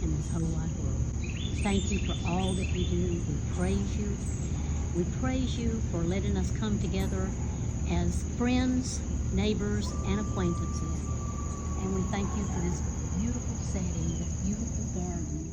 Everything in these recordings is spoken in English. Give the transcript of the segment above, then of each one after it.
in this whole wide world. Thank you for all that you do. We praise you. We praise you for letting us come together as friends, neighbors, and acquaintances. And we thank you for this beautiful setting, this beautiful garden.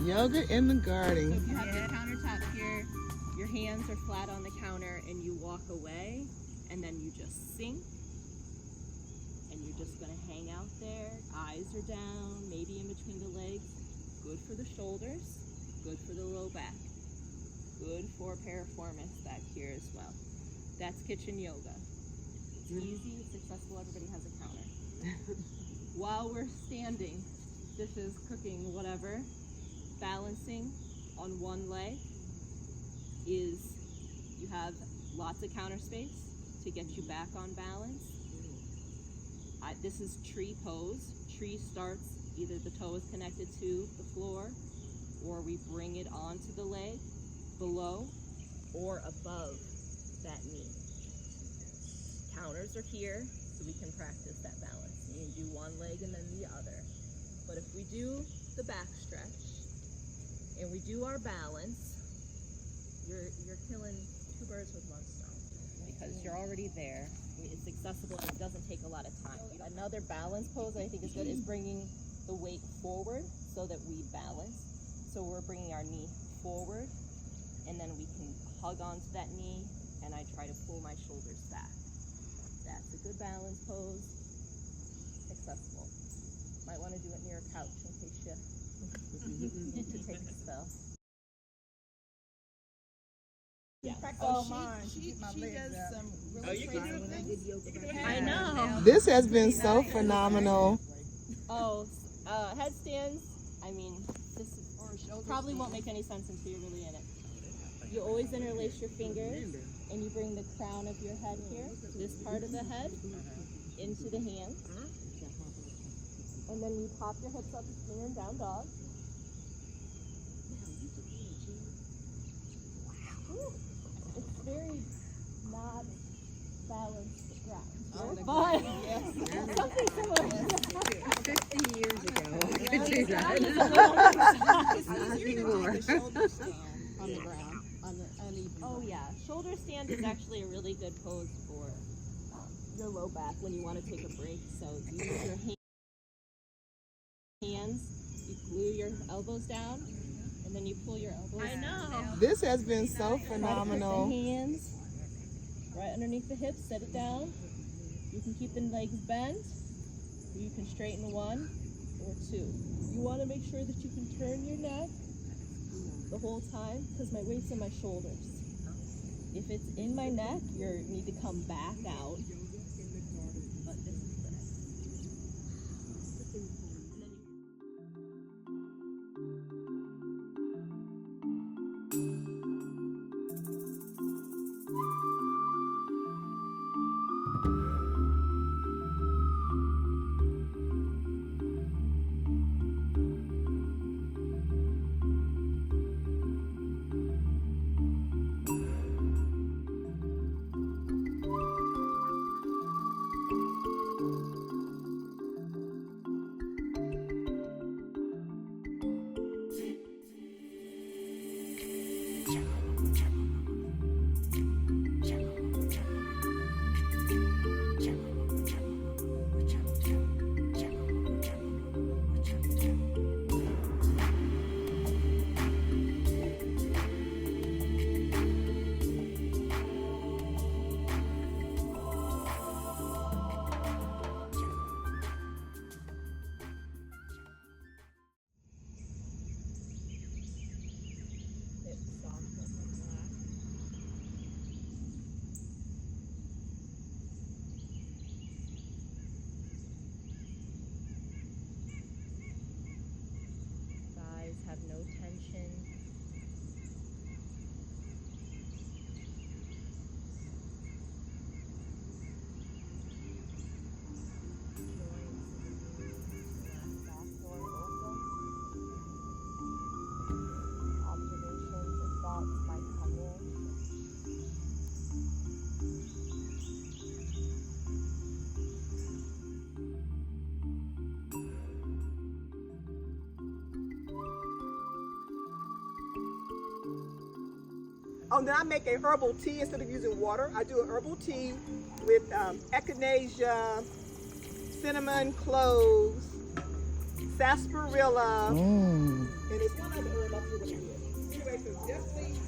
Yoga in the garden. So if you have the countertop here, your hands are flat on the counter and you walk away and then you just sink and you're just gonna hang out there. Eyes are down, maybe in between the legs. Good for the shoulders, good for the low back, good for piriformis back here as well. That's kitchen yoga. It's easy, it's accessible, everybody has a counter. While we're standing, dishes, cooking, whatever, balancing on one leg is, you have lots of counter space to get you back on balance. This is tree pose. Tree starts, either the toe is connected to the floor or we bring it onto the leg below or above that knee. Counters are here so we can practice that balance. You can do one leg and then the other. But if we do the back stretch and we do our balance, you're killing two birds with one stone because you're already there. It's accessible and it doesn't take a lot of time. Another balance pose I think is good is bringing the weight forward so that we balance. So we're bringing our knee forward and then we can hug onto that knee and I try to pull my shoulders back. That's a good balance pose. Accessible. Might want to do it near a couch in case you need to take a spell. Yeah. Oh, she does some really crazy things. I know. This has been so phenomenal. Oh, headstands. I mean, this probably won't make any sense until you're really in it. You always interlace your fingers and you bring the crown of your head here, this part of the head, into the hands. And then you pop your hips up, you're in down dog. It's very not balanced ground. But something similar. 50 years ago, I could do that. It's easier to take a shoulder stand on the ground, on the uneven. Oh yeah, shoulder stand is actually a really good pose for your low back when you want to take a break. So you use your hands, you glue your elbows down, and then you pull your elbows. I know. This has been so Try to put phenomenal. the hands right underneath the hips, set it down. You can keep the legs bent, or you can straighten one or two. You want to make sure that you can turn your neck the whole time because my weight's in my shoulders. If it's in my neck, you need to come back out. But this is good. Oh, then I make a herbal tea instead of using water. I do a herbal tea with echinacea, cinnamon, cloves, sarsaparilla, and it's one other herb. I forget what it is. Anyway, so definitely.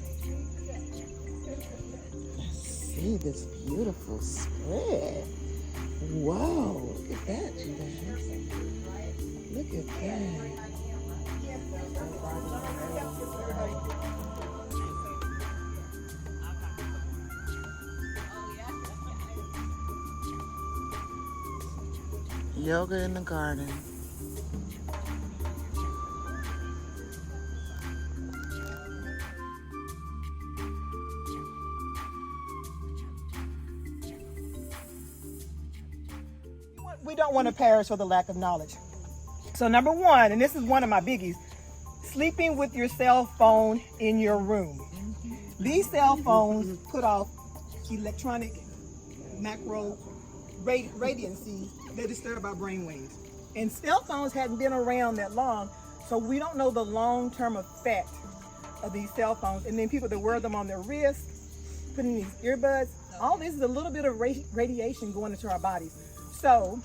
See this beautiful spread. Whoa, look at that, you guys. Look at that. Yoga in the garden. We don't want to perish for the lack of knowledge. So number one, and this is one of my biggies, sleeping with your cell phone in your room. These cell phones put off electronic macro radiancy that disturb our brain waves. And cell phones hadn't been around that long, so we don't know the long-term effect of these cell phones. And then people that wear them on their wrists, putting these earbuds, all this is a little bit of radiation going into our bodies. So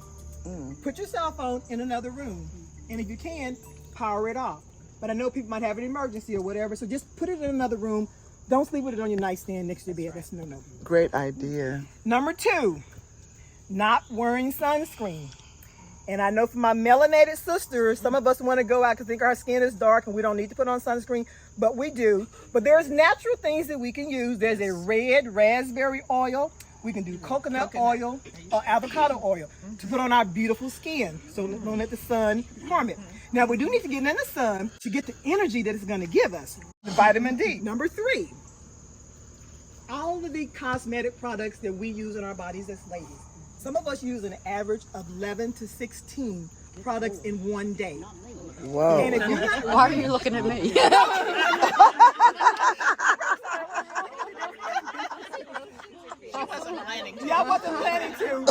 put your cell phone in another room, and if you can, power it off. But I know people might have an emergency or whatever, so just put it in another room. Don't sleep with it on your nightstand next to your bed. That's no. Great idea. Number two, not wearing sunscreen. And I know for my melanated sisters, some of us want to go out because think our skin is dark and we don't need to put on sunscreen, but we do. But there's natural things that we can use. There's a red raspberry oil. We can do coconut oil or avocado oil to put on our beautiful skin, so don't let the sun harm it. Now, we do need to get in the sun to get the energy that it's going to give us, the vitamin D. Number three, all of the cosmetic products that we use in our bodies as ladies. Some of us use an average of 11 to 16 products in one day. Whoa. And if you're not, Why are you looking at me? Yeah, I wasn't planning to.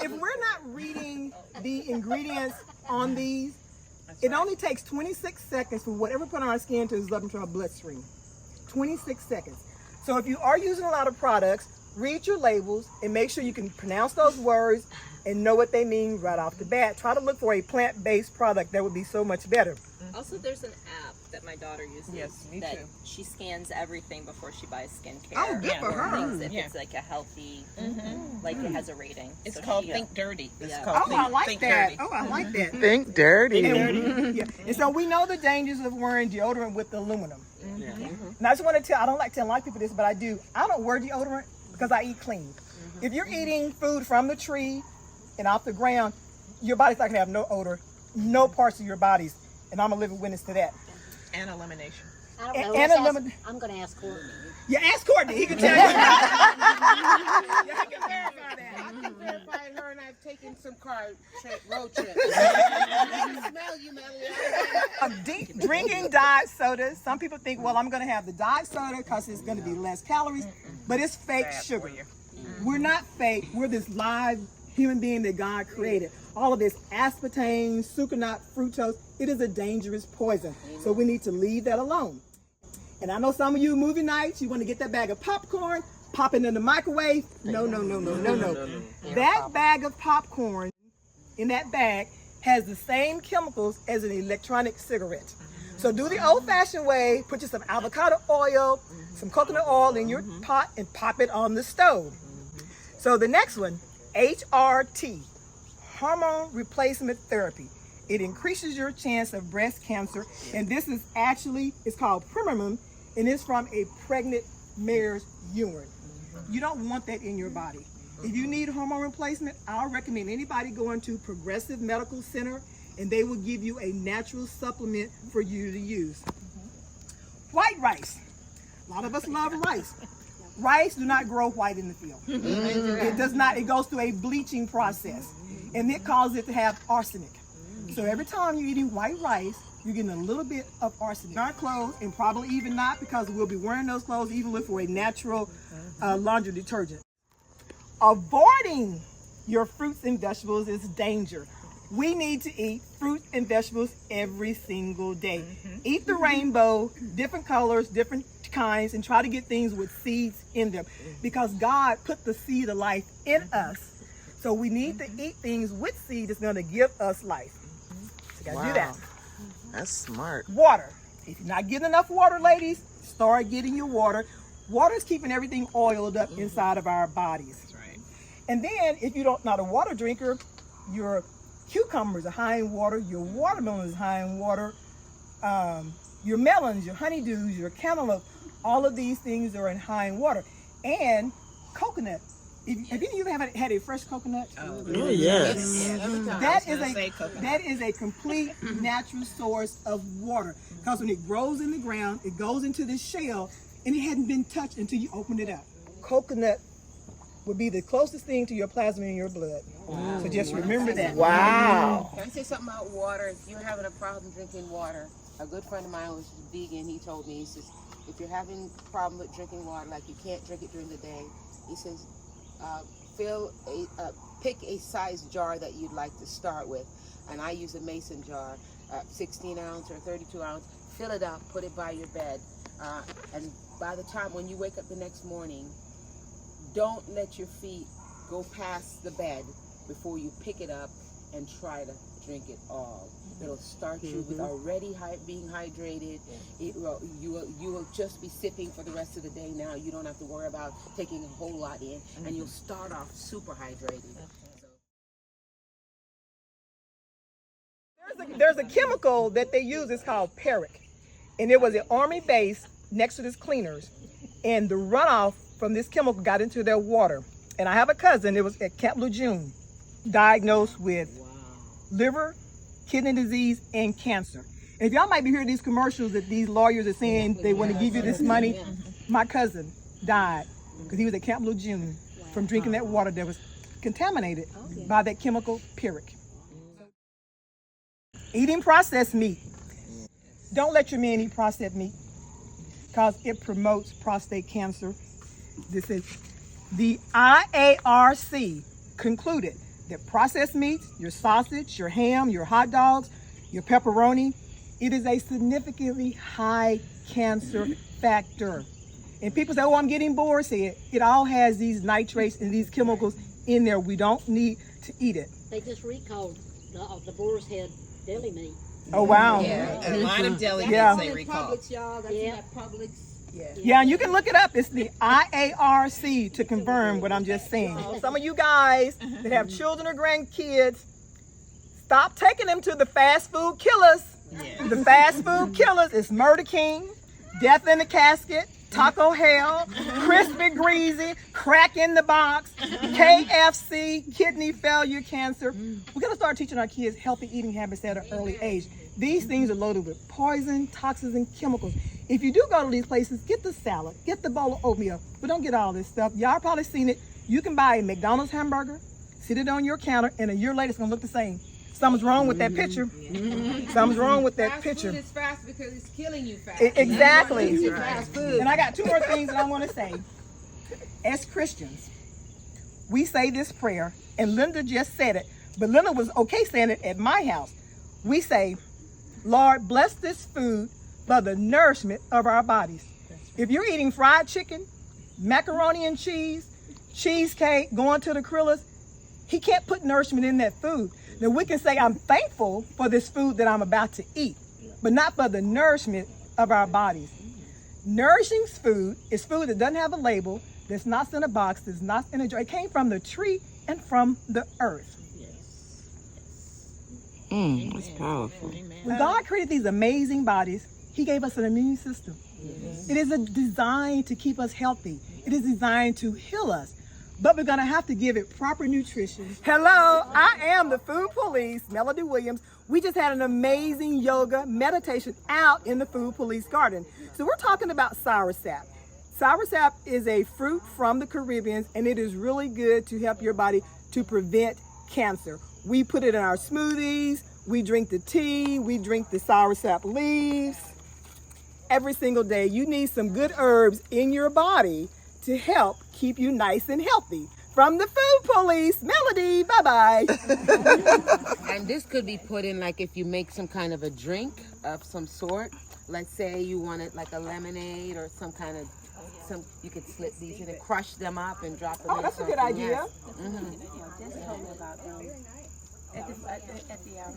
If we're not reading the ingredients on these, it only takes 26 seconds for whatever we put on our skin to absorb into our bloodstream. 26 seconds. So if you are using a lot of products, read your labels and make sure you can pronounce those words and know what they mean right off the bat. Try to look for a plant-based product. That would be so much better. Also, there's an app that my daughter uses. Yes, me that too. She scans everything before she buys skincare. Oh, good for her. Things if it's like a healthy, like it has a rating. It's So called she, Think Dirty. It's Yeah. called Oh, I like Think that. Dirty. Oh, I like that. Think dirty. Yeah. And so we know the dangers of wearing deodorant with aluminum. And I just want to tell, I don't like telling a lot of people this, but I do. I don't wear deodorant because I eat clean. If you're eating food from the tree and off the ground, your body's not going to have no odor, no parts of your bodies. And I'm a living witness to that. And elimination. I don't know. And Let's eliminate- I'm going to ask Courtney. Yeah, ask Courtney. He can tell you. Yeah, he can verify that. I can verify her, and I've taken some road trips. I can smell you, Melanie. Drinking diet sodas. Some people think, well, I'm going to have the diet soda because it's going to be less calories, but it's fake Bad sugar. for you. We're not fake. We're this live human being that God created. All of this aspartame, sucralose, fructose, it is a dangerous poison. So we need to leave that alone. And I know some of you movie nights, you want to get that bag of popcorn, pop it in the microwave. No. That bag of popcorn in that bag has the same chemicals as an electronic cigarette. So do the old-fashioned way, put you some avocado oil, some coconut oil in your pot and pop it on the stove. So the next one, HRT, hormone replacement therapy. It increases your chance of breast cancer, and this is actually, it's called Primamine, and it's from a pregnant mare's urine. You don't want that in your body. If you need hormone replacement, I'll recommend anybody going to Progressive Medical Center, and they will give you a natural supplement for you to use. White rice. A lot of us love rice. Rice do not grow white in the field. It does not, it goes through a bleaching process, and it causes it to have arsenic. So every time you're eating white rice, you're getting a little bit of arsenic in our clothes, and probably even not, because we'll be wearing those clothes even with a natural laundry detergent. Avoiding your fruits and vegetables is danger. We need to eat fruit and vegetables every single day. Eat the rainbow, different colors, different kinds, and try to get things with seeds in them, because God put the seed of life in us. So we need to eat things with seed that's going to give us life. So you got to do that. That's smart. Water. If you're not getting enough water, ladies, start getting your water. Water is keeping everything oiled up inside of our bodies. That's right. And then if you're not a water drinker, your cucumbers are high in water, your watermelon is high in water, your melons, your honeydews, your cantaloupe, all of these things are high in water. And coconut. Have you ever had a fresh coconut? Oh, yes. That is a complete natural source of water, because when it grows in the ground, it goes into this shell and it hadn't been touched until you open it up. Coconut would be the closest thing to your plasma in your blood. Wow. So just remember that. Wow. Can I say something about water? If you're having a problem drinking water, a good friend of mine was vegan. He told me, he says, if you're having a problem with drinking water, like you can't drink it during the day, he says, pick a size jar that you'd like to start with. And I use a mason jar, 16 ounce or 32 ounce. Fill it up, put it by your bed. And by the time when you wake up the next morning, don't let your feet go past the bed before you pick it up and try to drink it all. It'll start you with already being hydrated. You will just be sipping for the rest of the day now. You don't have to worry about taking a whole lot in, and you'll start off super hydrated. There's a chemical that they use, it's called Peric. And it was an Army base next to this cleaners. And the runoff from this chemical got into their water. And I have a cousin, it was at Camp Lejeune, diagnosed with liver, kidney disease, and cancer. And if y'all might be hearing these commercials that these lawyers are saying they want to give you this money, my cousin died because he was at Camp Lejeune from drinking that water that was contaminated by that chemical Peric. Eating processed meat. Don't let your man eat processed meat because it promotes prostate cancer. This is the IARC concluded that processed meats, your sausage, your ham, your hot dogs, your pepperoni, it is a significantly high cancer factor. And people say, oh, I'm getting bored. Say it all has these nitrates and these chemicals in there. We don't need to eat it. They just recalled the boar's head deli meat. Oh, wow. Yeah, a lot of deli Yeah. meats they recall. Yeah, and you can look it up. It's the IARC to confirm what I'm just saying. Some of you guys that have children or grandkids, stop taking them to the fast food killers. Yeah. The fast food killers is Murder King, Death in the Casket, Taco Hell, Crispy Greasy, Crack in the Box, KFC, kidney failure, cancer. We're going to start teaching our kids healthy eating habits at an early age. These things are loaded with poison, toxins, and chemicals. If you do go to these places, get the salad, get the bowl of oatmeal, but don't get all this stuff. Y'all probably seen it. You can buy a McDonald's hamburger, sit it on your counter, and a year later it's going to look the same. Something's wrong with that picture. Something's wrong with that picture. Fast food is fast because it's killing you fast. Exactly. Fast food. And I got two more things that I want to say. As Christians, we say this prayer, and Linda just said it, but Linda was okay saying it at my house. We say, Lord, bless this food for the nourishment of our bodies. If you're eating fried chicken, macaroni and cheese, cheesecake, going to the Krillas, he can't put nourishment in that food. Now we can say, I'm thankful for this food that I'm about to eat, but not for the nourishment of our bodies. Nourishing food is food that doesn't have a label, that's not in a box, that's not in a jar. It came from the tree and from the earth. That's powerful. When God created these amazing bodies, he gave us an immune system. It is designed to keep us healthy. It is designed to heal us. But we're going to have to give it proper nutrition. Hello, I am the Food Police, Melody Williams. We just had an amazing yoga meditation out in the Food Police garden. So we're talking about soursop. Soursop is a fruit from the Caribbean, and it is really good to help your body to prevent cancer. We put it in our smoothies, we drink the tea, we drink the soursop leaves. Every single day, you need some good herbs in your body to help keep you nice and healthy. From the food police, Melody. Bye-bye. And this could be put in like if you make some kind of a drink of some sort. Let's say you wanted like a lemonade or some kind of you could slip these in and crush them up and drop them in That's a something. good idea. Yes. Just told me about at the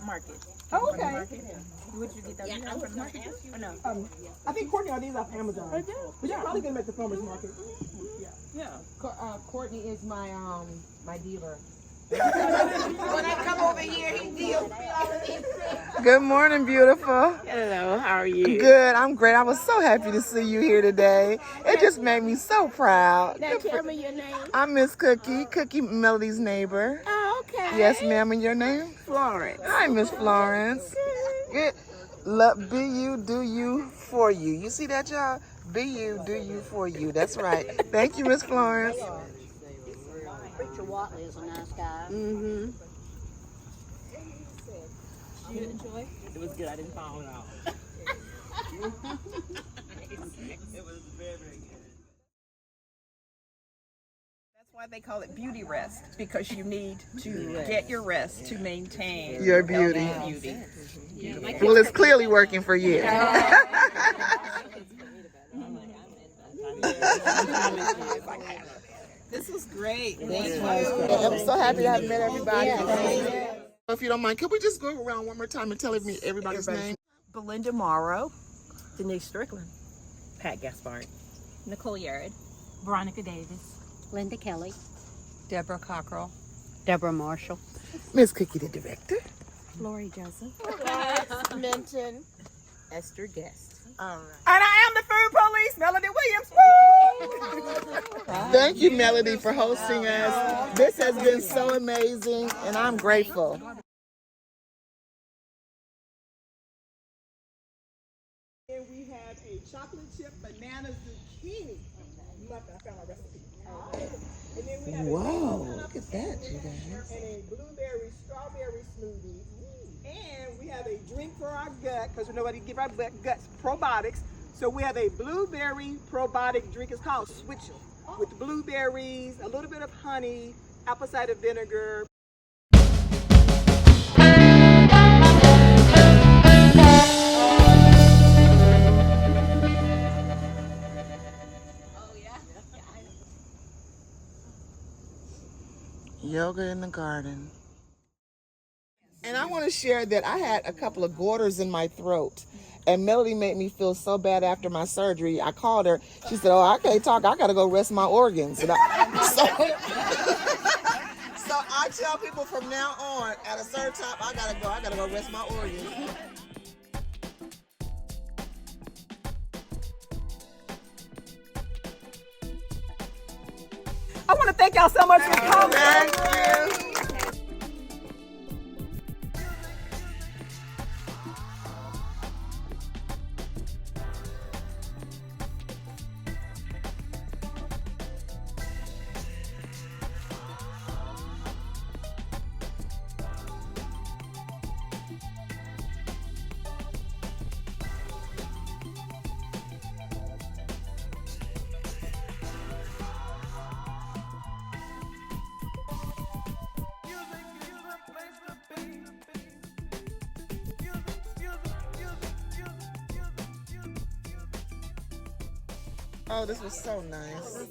market. Oh, okay. Would you get those from the market or no? I think Courtney are these off Amazon. But you probably get them at the farmer's market. Courtney is my my dealer. Good morning, beautiful. Hello, how are you? Good, I'm great. I was so happy to see you here today. It just made me so proud. Now tell me your name. I'm Miss Cookie, Cookie Melody's neighbor. Oh, okay. Yes, ma'am, and your name? Florence. Hi, Miss Florence. Good. Love, be you, do you, for you. You see that, y'all? Be you, do you, for you. That's right. Thank you, Miss Florence. Preacher Watley is a nice guy. Mm-hmm. It was good. I didn't fall out. That's why they call it beauty rest, because you need to get your rest to maintain Your beauty. beauty. Well, it's clearly working for you. This was great. I'm so happy to have met everybody. If you don't mind, could we just go around one more time and tell me everybody's name? Belinda Morrow, Denise Strickland, Pat Gaspard, Nicole Yared. Veronica Davis. Linda Kelly. Deborah Cockrell. Deborah Marshall. Miss Cookie, the director. Lori Joseph. Minton, Esther Guest. all right. And I am the food police, Melody Williams. Woo! Thank you, Melody, for hosting us. This has been so amazing, and I'm grateful. And we have a chocolate chip banana zucchini. I found my recipe. And then we have Whoa, look at that, you guys. and a blueberry strawberry smoothie. And we have a drink for our gut, because nobody give our guts probiotics. So we have a blueberry probiotic drink. It's called Switch with blueberries, a little bit of honey, apple cider vinegar. Yoga in the garden. And I want to share that I had a couple of goiters in my throat. And Melody made me feel so bad after my surgery. I called her. She said, "Oh, I can't talk. I got to go rest my organs." And so I tell people from now on, at a certain time, I got to go rest my organs. I want to thank y'all so much for coming. Thank you. Oh, this was so nice.